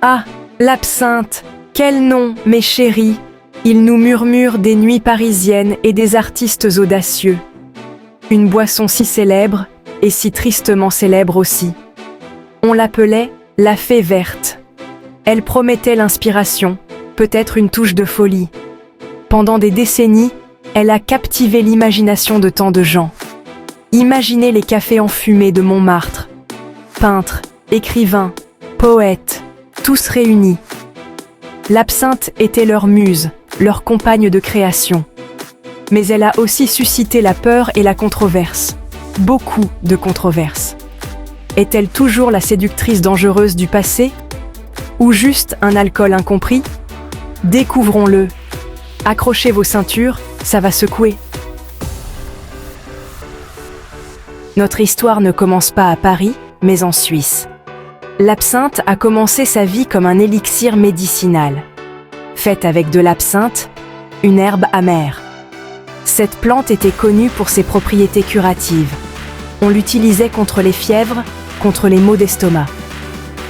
Ah, l'absinthe! Quel nom, mes chéris! Il nous murmure des nuits parisiennes et des artistes audacieux. Une boisson si célèbre, et si tristement célèbre aussi. On l'appelait la fée verte. Elle promettait l'inspiration, peut-être une touche de folie. Pendant des décennies, elle a captivé l'imagination de tant de gens. Imaginez les cafés enfumés de Montmartre. Peintres, écrivains, poètes, tous réunis. L'absinthe était leur muse, leur compagne de création. Mais elle a aussi suscité la peur et la controverse. Beaucoup de controverses. Est-elle toujours la séductrice dangereuse du passé? Ou juste un alcool incompris? Découvrons-le. Accrochez vos ceintures, ça va secouer. Notre histoire ne commence pas à Paris, mais en Suisse. L'absinthe a commencé sa vie comme un élixir médicinal. Faite avec de l'absinthe, une herbe amère. Cette plante était connue pour ses propriétés curatives. On l'utilisait contre les fièvres, contre les maux d'estomac.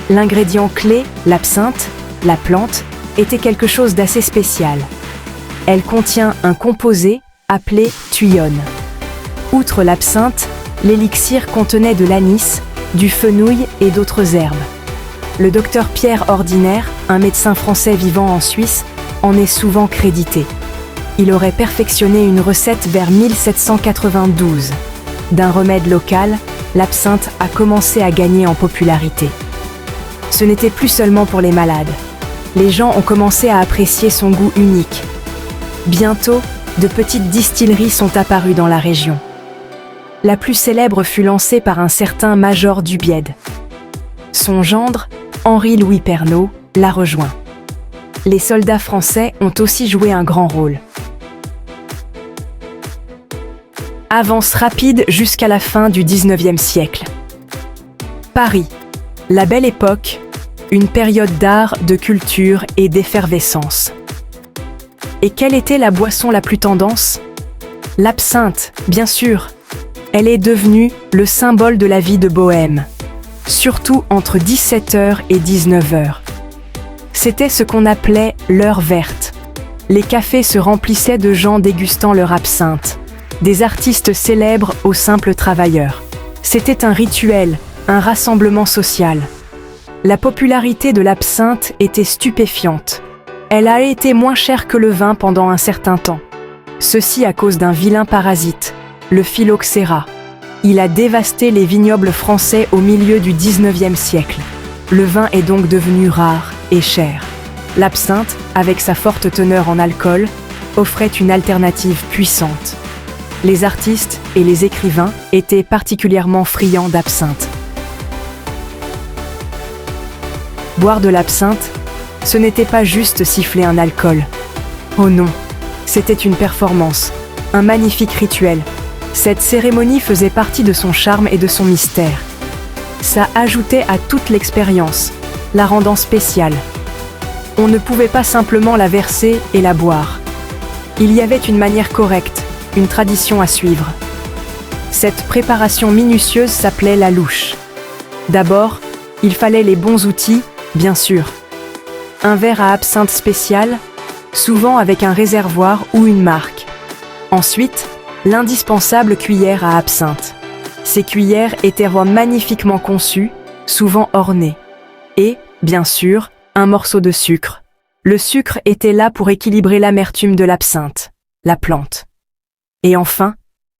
L'ingrédient clé, l'absinthe, la plante, était quelque chose d'assez spécial. Elle contient un composé appelé thuyone. Outre l'absinthe, l'élixir contenait de l'anis, du fenouil et d'autres herbes. Le docteur Pierre Ordinaire, un médecin français vivant en Suisse, en est souvent crédité. Il aurait perfectionné une recette vers 1792. D'un remède local, l'absinthe a commencé à gagner en popularité. Ce n'était plus seulement pour les malades. Les gens ont commencé à apprécier son goût unique. Bientôt, de petites distilleries sont apparues dans la région. La plus célèbre fut lancée par un certain Major Dubied. Son gendre, Henri-Louis Pernot, l'a rejoint. Les soldats français ont aussi joué un grand rôle. Avance rapide jusqu'à la fin du XIXe siècle. Paris, la belle époque, une période d'art, de culture et d'effervescence. Et quelle était la boisson la plus tendance? L'absinthe, bien sûr. Elle est devenue le symbole de la vie de bohème, surtout entre 17h et 19h. C'était ce qu'on appelait l'heure verte. Les cafés se remplissaient de gens dégustant leur absinthe, des artistes célèbres aux simples travailleurs. C'était un rituel, un rassemblement social. La popularité de l'absinthe était stupéfiante. Elle a été moins chère que le vin pendant un certain temps. Ceci à cause d'un vilain parasite, le phylloxéra. Il a dévasté les vignobles français au milieu du XIXe siècle. Le vin est donc devenu rare et cher. L'absinthe, avec sa forte teneur en alcool, offrait une alternative puissante. Les artistes et les écrivains étaient particulièrement friands d'absinthe. Boire de l'absinthe, ce n'était pas juste siffler un alcool. Oh non, c'était une performance, un magnifique rituel. Cette cérémonie faisait partie de son charme et de son mystère. Ça ajoutait à toute l'expérience, la rendant spéciale. On ne pouvait pas simplement la verser et la boire. Il y avait une manière correcte, une tradition à suivre. Cette préparation minutieuse s'appelait la louche. D'abord, il fallait les bons outils, bien sûr. Un verre à absinthe spécial, souvent avec un réservoir ou une marque. Ensuite, l'indispensable cuillère à absinthe. Ces cuillères étaient magnifiquement conçues, souvent ornées. Et, bien sûr, un morceau de sucre. Le sucre était là pour équilibrer l'amertume de l'absinthe, la plante. Et enfin,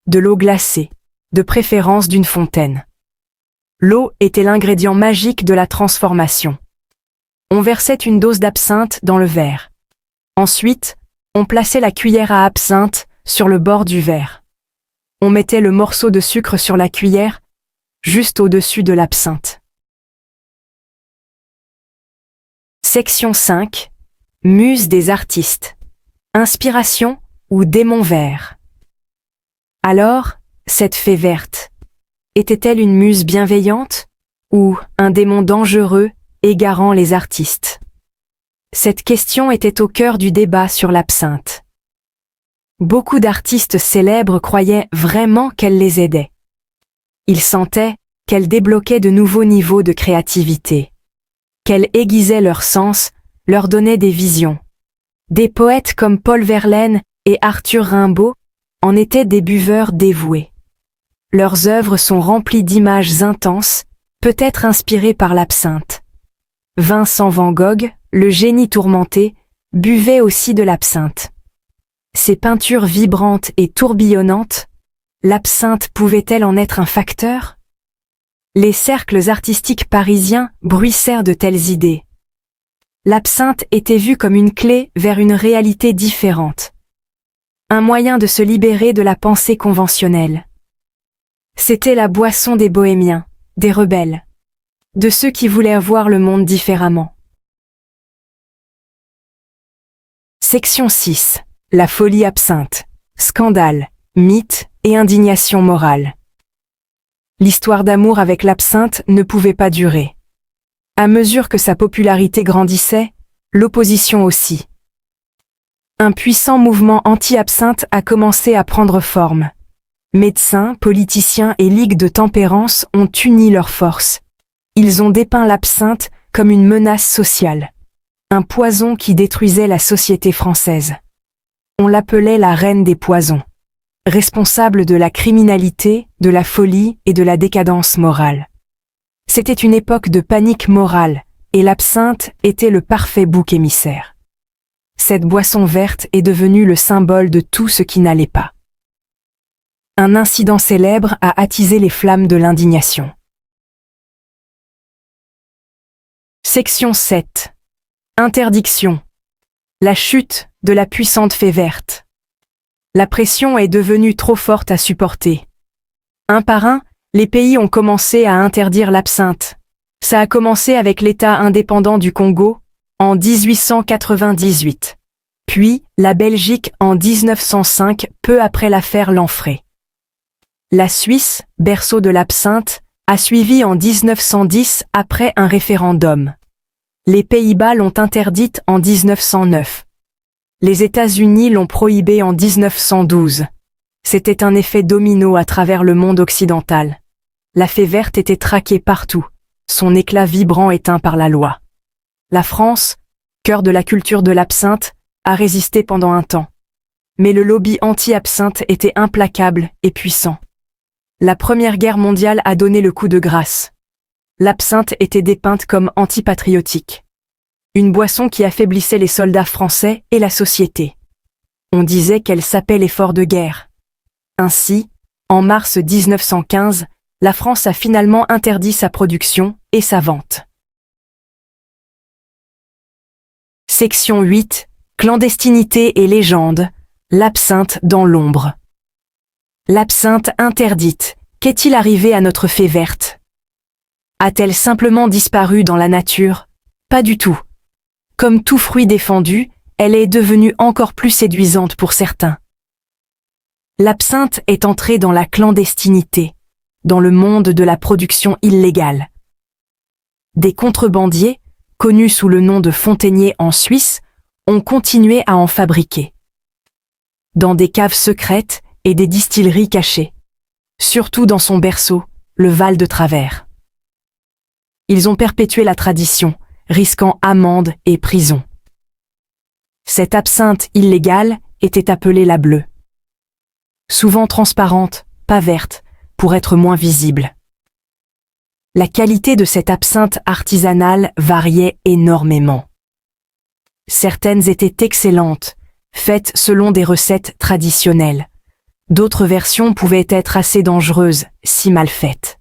de l'eau glacée, de préférence d'une fontaine. L'eau était l'ingrédient magique de la transformation. On versait une dose d'absinthe dans le verre. Ensuite, on plaçait la cuillère à absinthe sur le bord du verre. On mettait le morceau de sucre sur la cuillère, juste au-dessus de l'absinthe. Section 5. Muse des artistes. Inspiration ou démon vert. Alors, cette fée verte, était-elle une muse bienveillante ou un démon dangereux égarant les artistes? Cette question était au cœur du débat sur l'absinthe. Beaucoup d'artistes célèbres croyaient vraiment qu'elle les aidait. Ils sentaient qu'elle débloquait de nouveaux niveaux de créativité. qu'elle aiguisait leur sens, leur donnait des visions. Des poètes comme Paul Verlaine et Arthur Rimbaud en étaient des buveurs dévoués. Leurs œuvres sont remplies d'images intenses, peut-être inspirées par l'absinthe. Vincent van Gogh, le génie tourmenté, buvait aussi de l'absinthe. Ses peintures vibrantes et tourbillonnantes, l'absinthe pouvait-elle en être un facteur? Les cercles artistiques parisiens bruissèrent de telles idées. L'absinthe était vue comme une clé vers une réalité différente. Un moyen de se libérer de la pensée conventionnelle. C'était la boisson des bohémiens, des rebelles, de ceux qui voulaient voir le monde différemment. Section 6. La folie absinthe. Scandale, mythe et indignation morale. L'histoire d'amour avec l'absinthe ne pouvait pas durer. À mesure que sa popularité grandissait, l'opposition aussi. Un puissant mouvement anti-absinthe a commencé à prendre forme. Médecins, politiciens et ligues de tempérance ont uni leurs forces. Ils ont dépeint l'absinthe comme une menace sociale. Un poison qui détruisait la société française. On l'appelait la reine des poisons. Responsable de la criminalité, de la folie et de la décadence morale. C'était une époque de panique morale, et l'absinthe était le parfait bouc émissaire. Cette boisson verte est devenue le symbole de tout ce qui n'allait pas. Un incident célèbre a attisé les flammes de l'indignation. Section 7. Interdiction. La chute de la puissante fée verte. La pression est devenue trop forte à supporter. Un par un, les pays ont commencé à interdire l'absinthe. Ça a commencé avec l'État indépendant du Congo, en 1898. Puis, la Belgique en 1905, peu après l'affaire Lanfray. La Suisse, berceau de l'absinthe, a suivi en 1910 après un référendum. Les Pays-Bas l'ont interdite en 1909. Les États-Unis l'ont prohibée en 1912. C'était un effet domino à travers le monde occidental. La fée verte était traquée partout, son éclat vibrant éteint par la loi. La France, cœur de la culture de l'absinthe, a résisté pendant un temps. Mais le lobby anti-absinthe était implacable et puissant. La Première Guerre mondiale a donné le coup de grâce. L'absinthe était dépeinte comme antipatriotique. Une boisson qui affaiblissait les soldats français et la société. On disait qu'elle sapait l'effort de guerre. Ainsi, en mars 1915, la France a finalement interdit sa production et sa vente. Section 8. Clandestinité et légende. L'absinthe dans l'ombre. L'absinthe interdite. Qu'est-il arrivé à notre fée verte? A-t-elle simplement disparu dans la nature? Pas du tout. Comme tout fruit défendu, elle est devenue encore plus séduisante pour certains. L'absinthe est entrée dans la clandestinité, dans le monde de la production illégale. Des contrebandiers, connus sous le nom de fontainiers en Suisse, ont continué à en fabriquer. Dans des caves secrètes et des distilleries cachées. Surtout dans son berceau, le Val de Travers. Ils ont perpétué la tradition, risquant amende et prison. Cette absinthe illégale était appelée la bleue. Souvent transparente, pas verte, pour être moins visible. La qualité de cette absinthe artisanale variait énormément. Certaines étaient excellentes, faites selon des recettes traditionnelles. D'autres versions pouvaient être assez dangereuses, si mal faites.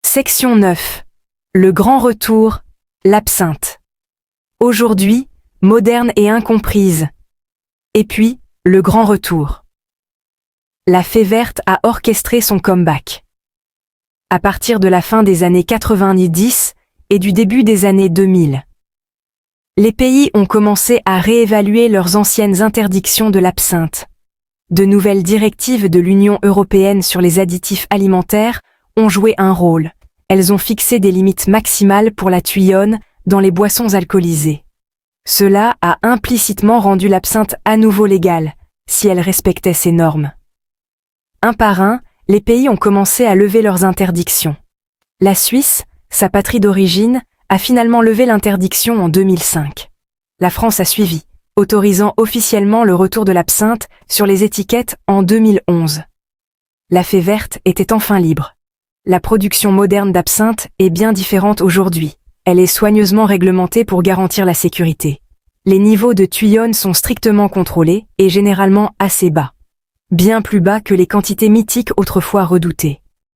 Section 9. Le grand retour, l'absinthe. Aujourd'hui, moderne et incomprise. Et puis, le grand retour. La fée verte a orchestré son comeback. À partir de la fin des années 90 et du début des années 2000. Les pays ont commencé à réévaluer leurs anciennes interdictions de l'absinthe. De nouvelles directives de l'Union européenne sur les additifs alimentaires ont joué un rôle. Elles ont fixé des limites maximales pour la tuyonne dans les boissons alcoolisées. Cela a implicitement rendu l'absinthe à nouveau légale, si elle respectait ces normes. Un par un, les pays ont commencé à lever leurs interdictions. La Suisse, sa patrie d'origine, a finalement levé l'interdiction en 2005. La France a suivi, autorisant officiellement le retour de l'absinthe sur les étiquettes en 2011. La fée verte était enfin libre. La production moderne d'absinthe est bien différente aujourd'hui. Elle est soigneusement réglementée pour garantir la sécurité. Les niveaux de tuyonne sont strictement contrôlés et généralement assez bas. Bien plus bas que les quantités mythiques autrefois redoutées.